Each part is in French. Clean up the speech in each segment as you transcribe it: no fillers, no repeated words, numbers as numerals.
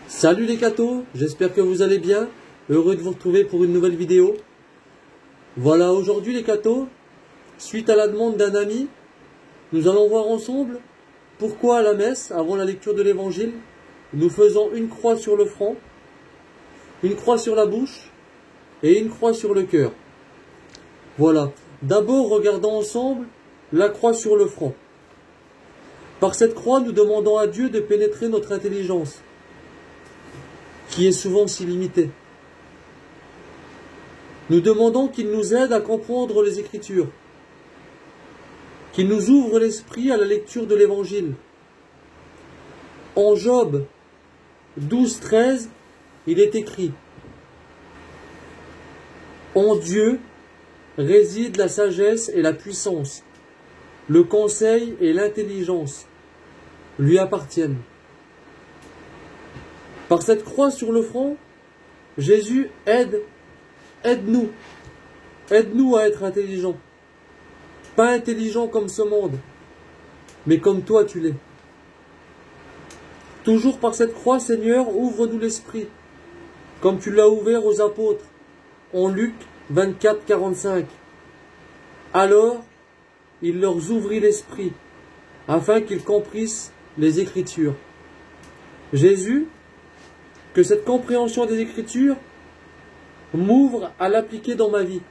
Salut les cathos, j'espère que vous allez bien. Heureux de vous retrouver pour une nouvelle vidéo. Voilà, aujourd'hui les cathos, suite à la demande d'un ami, nous allons voir ensemble pourquoi à la messe, avant la lecture de l'évangile, nous faisons une croix sur le front, une croix sur la bouche et une croix sur le cœur. Voilà, d'abord regardons ensemble la croix sur le front. Par cette croix, nous demandons à Dieu de pénétrer notre intelligence, qui est souvent si limitée. Nous demandons qu'il nous aide à comprendre les Écritures, qu'il nous ouvre l'esprit à la lecture de l'Évangile. En Job 12-13, il est écrit « En Dieu réside la sagesse et la puissance, le conseil et l'intelligence lui appartiennent. » Par cette croix sur le front, Jésus aide-nous à être intelligents. Pas intelligents comme ce monde, mais comme toi tu l'es. Toujours par cette croix, Seigneur, ouvre-nous l'esprit, comme tu l'as ouvert aux apôtres, en Luc 24-45. Alors, il leur ouvrit l'esprit, afin qu'ils comprissent les Écritures. Jésus, que cette compréhension des Écritures m'ouvre à l'appliquer dans ma vie.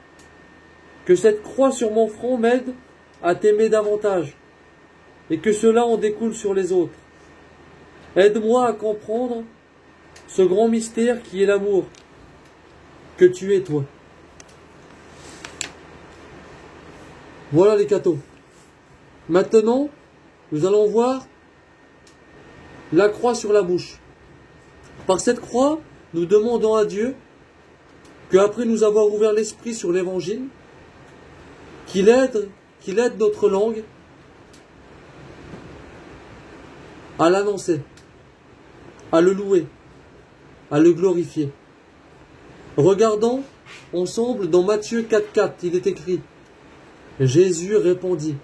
Que cette croix sur mon front m'aide à t'aimer davantage, et que cela en découle sur les autres. Aide-moi à comprendre ce grand mystère qui est l'amour, que tu es toi. Voilà les cathos. Maintenant, nous allons voir la croix sur la bouche. Par cette croix, nous demandons à Dieu qu'après nous avoir ouvert l'esprit sur l'évangile, qu'il aide notre langue à l'annoncer, à le louer, à le glorifier. Regardons ensemble dans Matthieu 4,4, il est écrit « Jésus répondit ».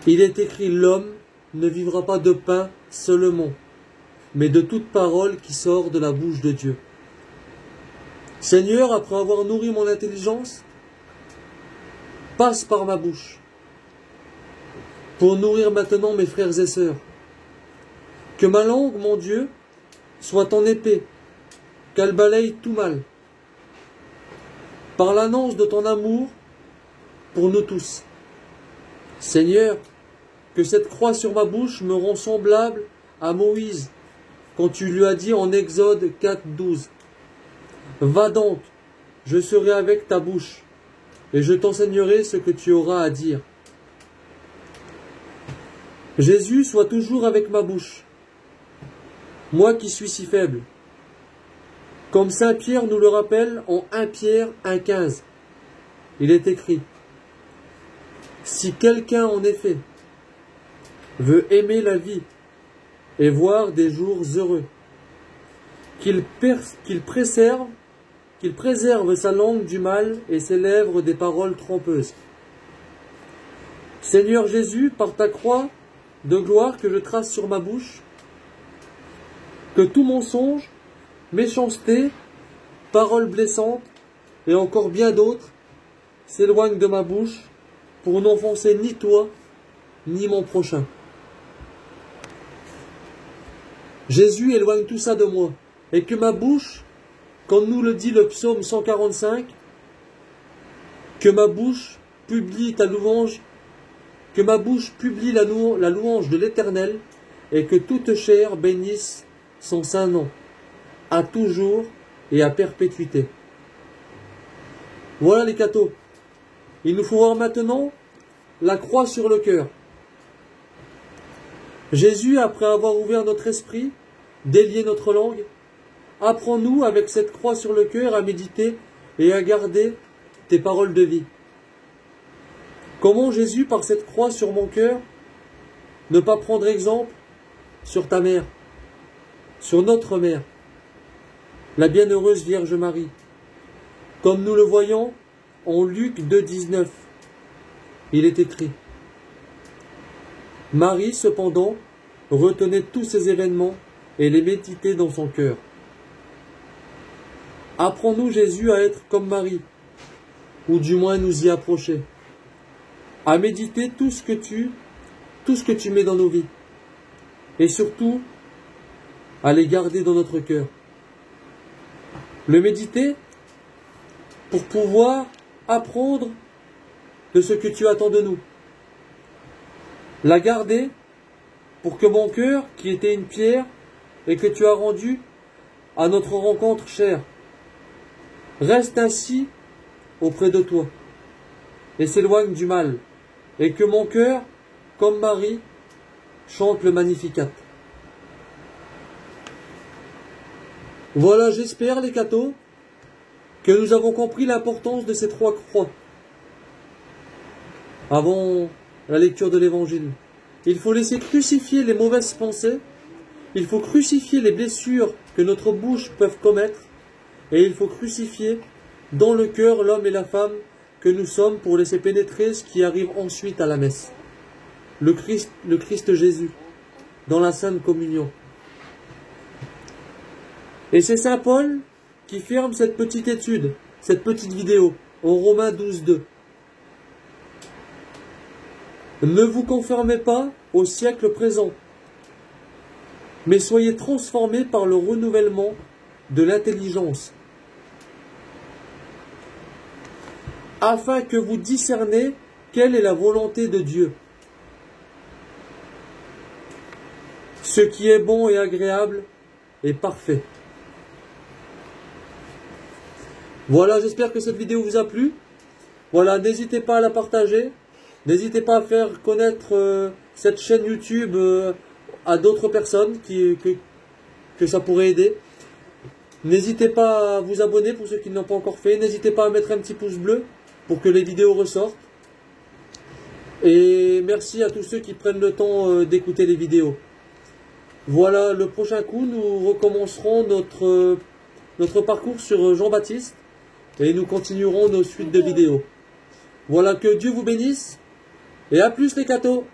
Il est écrit « L'homme ne vivra pas de pain seulement, mais de toute parole qui sort de la bouche de Dieu. » Seigneur, après avoir nourri mon intelligence, passe par ma bouche pour nourrir maintenant mes frères et sœurs. Que ma langue, mon Dieu, soit ton épée, qu'elle balaye tout mal, par l'annonce de ton amour pour nous tous. Seigneur, que cette croix sur ma bouche me rend semblable à Moïse, quand tu lui as dit en Exode 4,12 « Va donc, je serai avec ta bouche, et je t'enseignerai ce que tu auras à dire. » Jésus soit toujours avec ma bouche, moi qui suis si faible. Comme saint Pierre nous le rappelle en 1 Pierre 1,15, il est écrit « Si quelqu'un en effet veut aimer la vie et voir des jours heureux, qu'il préserve sa langue du mal et ses lèvres des paroles trompeuses. » Seigneur Jésus, par ta croix de gloire que je trace sur ma bouche, que tout mensonge, méchanceté, paroles blessantes et encore bien d'autres s'éloignent de ma bouche pour n'offenser ni toi, ni mon prochain. Jésus, éloigne tout ça de moi, et que ma bouche, comme nous le dit le psaume 145, que ma bouche publie ta louange, que ma bouche publie la louange de l'Éternel, et que toute chair bénisse son saint nom, à toujours et à perpétuité. Voilà les cathos. Il nous faut voir maintenant la croix sur le cœur. Jésus, après avoir ouvert notre esprit, délié notre langue, apprends-nous avec cette croix sur le cœur à méditer et à garder tes paroles de vie. Comment Jésus, par cette croix sur mon cœur, ne pas prendre exemple sur ta mère, sur notre mère, la bienheureuse Vierge Marie, comme nous le voyons en Luc 2,19, il est écrit « Marie, cependant, retenait tous ces événements et les méditait dans son cœur. Apprends-nous, Jésus, à être comme Marie, ou du moins nous y approcher, à méditer tout ce que tu mets dans nos vies, et surtout à les garder dans notre cœur. Le méditer pour pouvoir apprendre de ce que tu attends de nous. La garder pour que mon cœur, qui était une pierre, et que tu as rendu à notre rencontre chère, reste ainsi auprès de toi, et s'éloigne du mal, et que mon cœur, comme Marie, chante le Magnificat. Voilà, j'espère, les cathos, que nous avons compris l'importance de ces 3 croix avant la lecture de l'Évangile. Il faut laisser crucifier les mauvaises pensées, il faut crucifier les blessures que notre bouche peut commettre, et il faut crucifier dans le cœur l'homme et la femme que nous sommes pour laisser pénétrer ce qui arrive ensuite à la messe. Le Christ Jésus, dans la Sainte Communion. Et c'est Saint Paul qui ferme cette petite étude, cette petite vidéo, en Romains 12:2. Ne vous conformez pas au siècle présent, mais soyez transformés par le renouvellement de l'intelligence, afin que vous discerniez quelle est la volonté de Dieu, ce qui est bon et agréable et parfait. Voilà, j'espère que cette vidéo vous a plu. Voilà, n'hésitez pas à la partager. N'hésitez pas à faire connaître cette chaîne YouTube à d'autres personnes que ça pourrait aider. N'hésitez pas à vous abonner pour ceux qui ne l'ont pas encore fait. N'hésitez pas à mettre un petit pouce bleu pour que les vidéos ressortent. Et merci à tous ceux qui prennent le temps d'écouter les vidéos. Voilà, le prochain coup, nous recommencerons notre parcours sur Jean-Baptiste et nous continuerons nos suites de vidéos. Voilà, que Dieu vous bénisse et à plus les cathos!